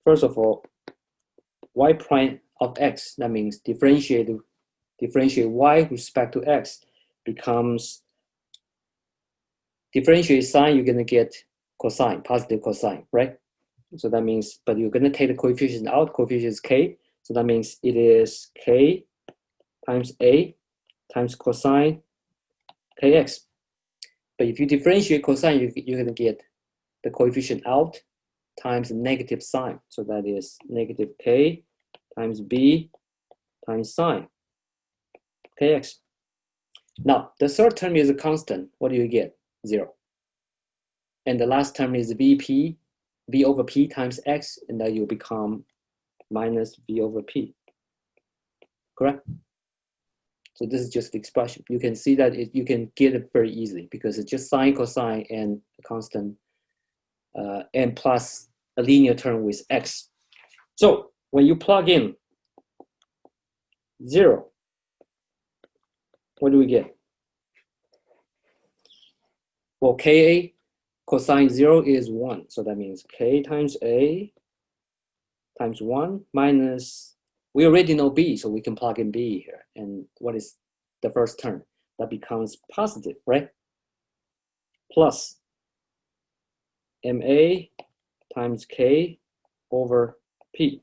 first of all, y prime of x, that means differentiate y with respect to x, becomes differentiate sine, you're going to get cosine, positive cosine, right? So that means, but you're going to take the coefficient out, coefficient is k, so that means it is k times a times cosine kx. But if you differentiate cosine, you're going to get the coefficient out times negative sine. So that is negative k times b times sine kx. Now, the third term is a constant. What do you get? 0. And the last term is v over p times x, and that will become minus v over p. Correct? So this is just the expression. You can see that you can get it very easily because it's just sine, cosine, and a constant, and plus a linear term with x. So when you plug in 0, what do we get? Well, Ka cosine 0 is 1. So that means k times a times 1 minus, we already know b, so we can plug in b here. And what is the first term? That becomes positive, right? Plus ma times k over p.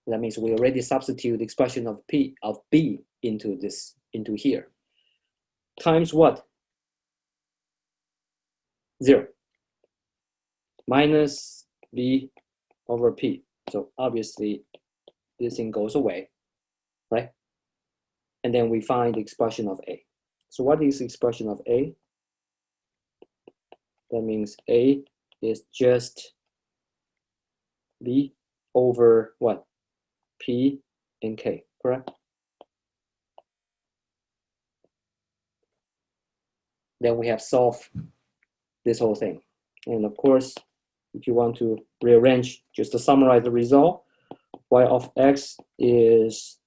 That means we already substitute the expression of b into here. Times what? 0 minus v over p. So obviously this thing goes away, right? And then we find the expression of a. So what is the expression of a? That means a is just v over what? P and k, correct? Then we have solved this whole thing. And of course, if you want to rearrange, just to summarize the result, y of x is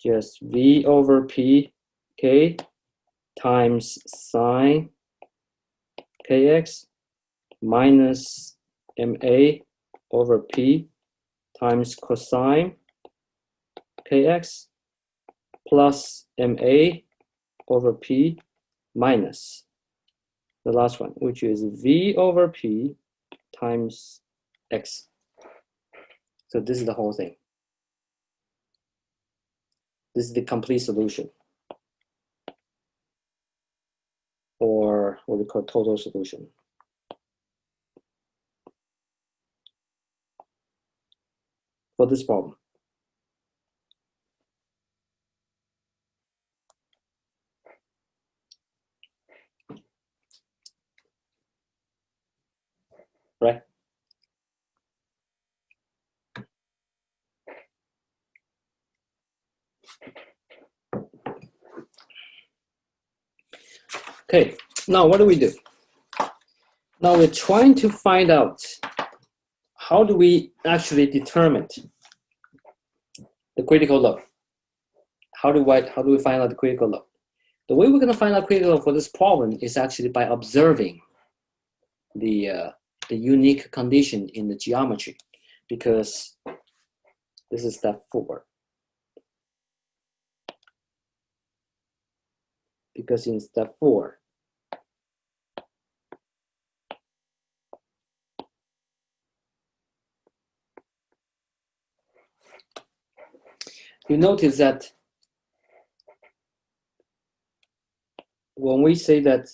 just v over p k times sine kx minus ma over p times cosine kx plus ma over p minus the last one, which is v over p times x. So this is the whole thing. This is the complete solution, or what we call total solution. For this problem. Right? Okay, now what do we do? Now we're trying to find out how do we actually determine the critical load? How do we find out the critical load? The way we're going to find out critical load for this problem is actually by observing the unique condition in the geometry, because this is step 4. Because in step 4, you notice that when we say that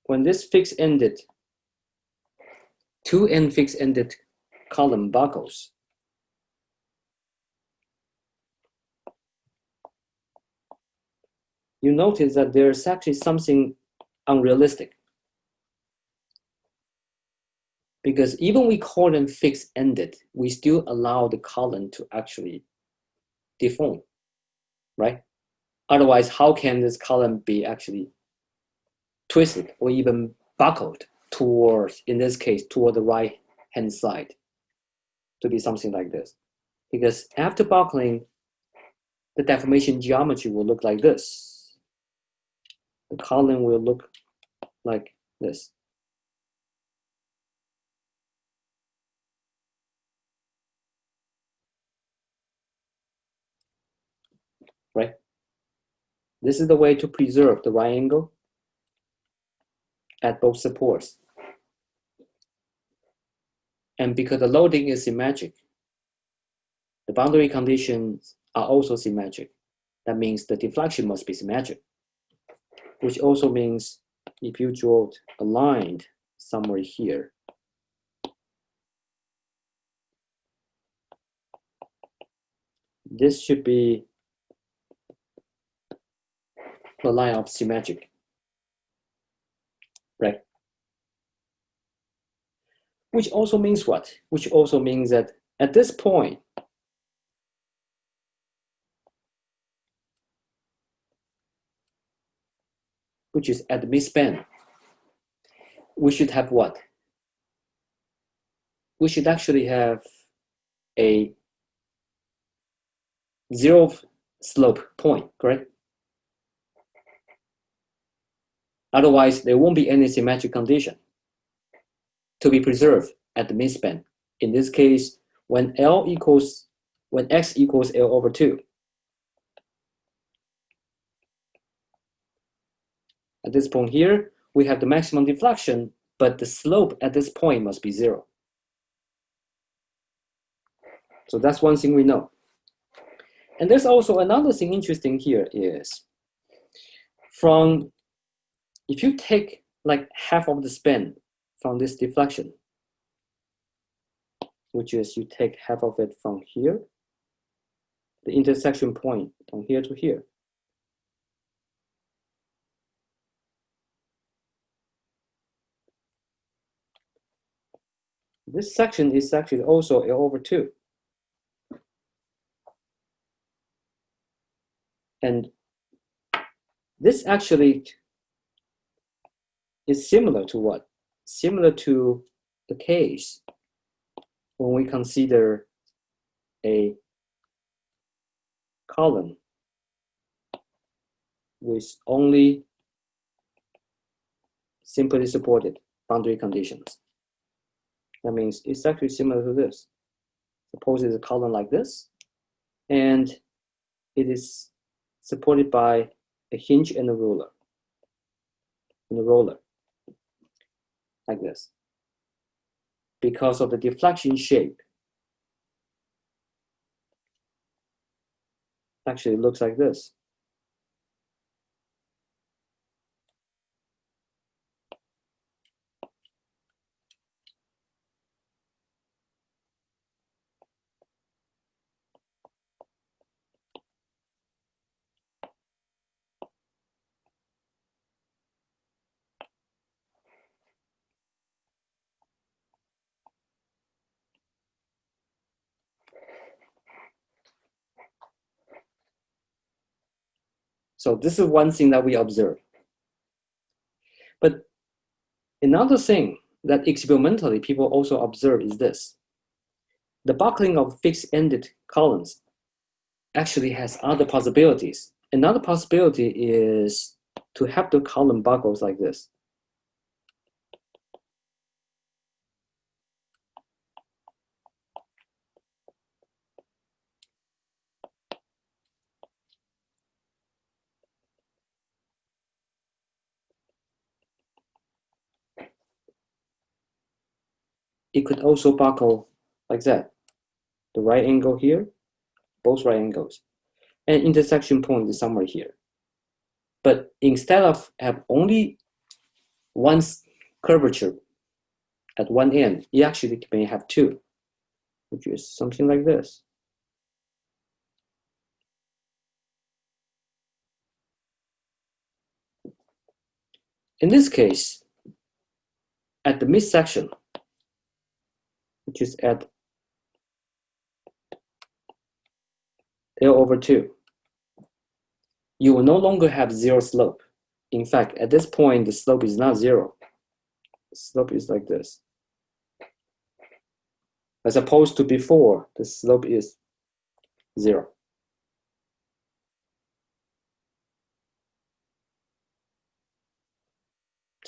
when this fixed-ended, 2n fixed-ended column buckles, you notice that there's actually something unrealistic. Because even we call them fixed-ended, we still allow the column to actually deform, right? Otherwise, how can this column be actually twisted or even buckled towards, in this case, toward the right-hand side, to be something like this? Because after buckling, the deformation geometry will look like this. the column will look like this. Right? This is the way to preserve the right angle at both supports. And because the loading is symmetric, the boundary conditions are also symmetric. That means the deflection must be symmetric, which also means if you draw a line somewhere here, this should be the line of symmetric, right? Which also means what? Which also means that at this point, which is at the midspan, we should have what? We should actually have a zero slope point, correct? Otherwise, there won't be any symmetric condition to be preserved at the midspan. In this case, when x equals L over 2, at this point here, we have the maximum deflection, but the slope at this point must be 0. So that's one thing we know. And there's also another thing interesting here is if you take like half of the span from this deflection, which is you take half of it from here, the intersection point from here to here. This section is actually also L over 2. And this actually is similar to what? Similar to the case when we consider a column with only simply supported boundary conditions. That means it's actually similar to this. Suppose it's a column like this, and it is supported by a hinge and a roller, like this. Because of the deflection shape, actually it looks like this. So this is one thing that we observe. But another thing that experimentally people also observe is this. The buckling of fixed-ended columns actually has other possibilities. Another possibility is to have the column buckles like this. It could also buckle like that. The right angle here, both right angles. And intersection point is somewhere here. But instead of have only one curvature at one end, you actually may have two, which is something like this. In this case, at the midsection, which is at L over 2, you will no longer have zero slope. In fact, at this point, the slope is not zero. The slope is like this. As opposed to before, the slope is 0.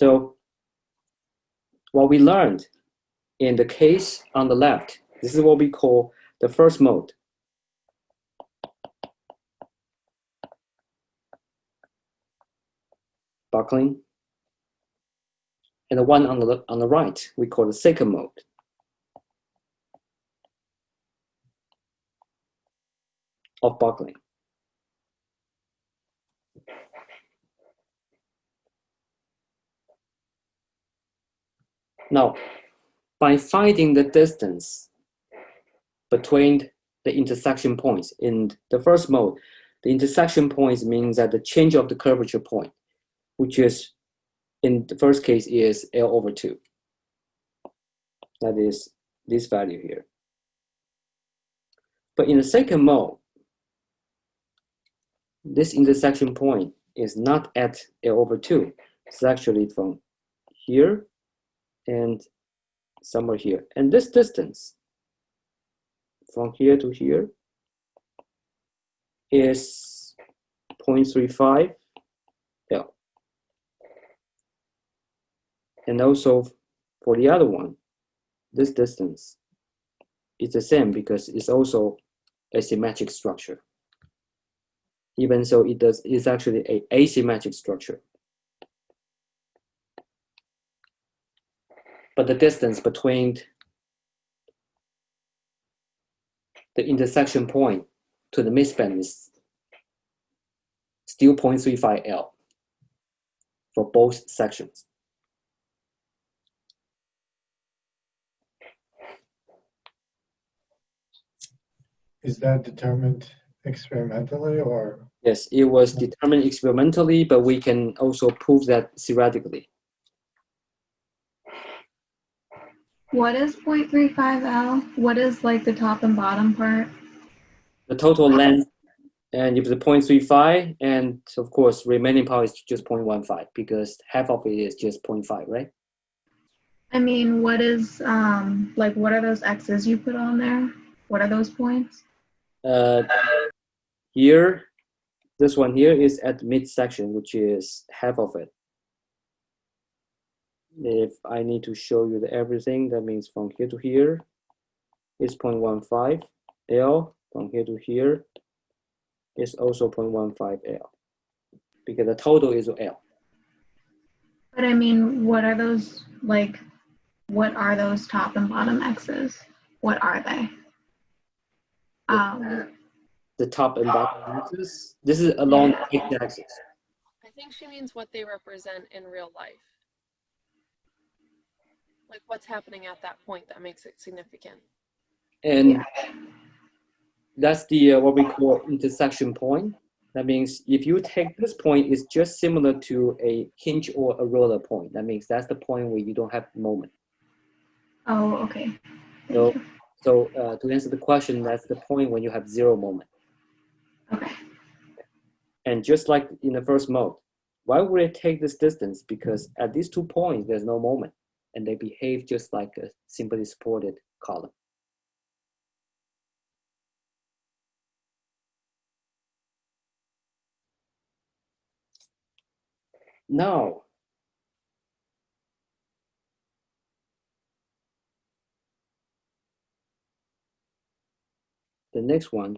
So what we learned in the case on the left, this is what we call the first mode. Buckling. And the one on the right, we call the second mode. Of buckling. Now, by finding the distance between the intersection points in the first mode, the intersection points means that the change of the curvature point, which is in the first case is L/2. That is this value here. But in the second mode, this intersection point is not at L/2. It's actually from here and somewhere here. And this distance from here to here is 0.35 L. And also for the other one, this distance is the same because it's also a symmetric structure. Even so, it's actually an asymmetric structure. But the distance between the intersection point to the midspan is still 0.35 L for both sections. Is that determined experimentally or? Yes, it was determined experimentally, but we can also prove that theoretically. What is 0.35 L? What is like the top and bottom part? The total length, and if the 0.35, and of course, remaining part is just 0.15 because half of it is just 0.5, right? I mean, what is, like, what are those X's you put on there? What are those points? Here, this one here is at the midsection, which is half of it. If I need to show you the everything, that means from here to here is 0.15 L. From here to here is also 0.15 L because the total is L. But I mean, what are those, like, what are those top and bottom X's? What are they? The top and bottom axis. This is along the x-axis. I think she means what they represent in real life. Like what's happening at that point that makes it significant. And that's the what we call intersection point. That means if you take this point, it's just similar to a hinge or a roller point. That means that's the point where you don't have moment. Oh, okay. So to answer the question, that's the point when you have zero moment. Okay. And just like in the first mode, why would it take this distance? Because at these 2 points, there's no moment, and they behave just like a simply supported column. Now, the next one,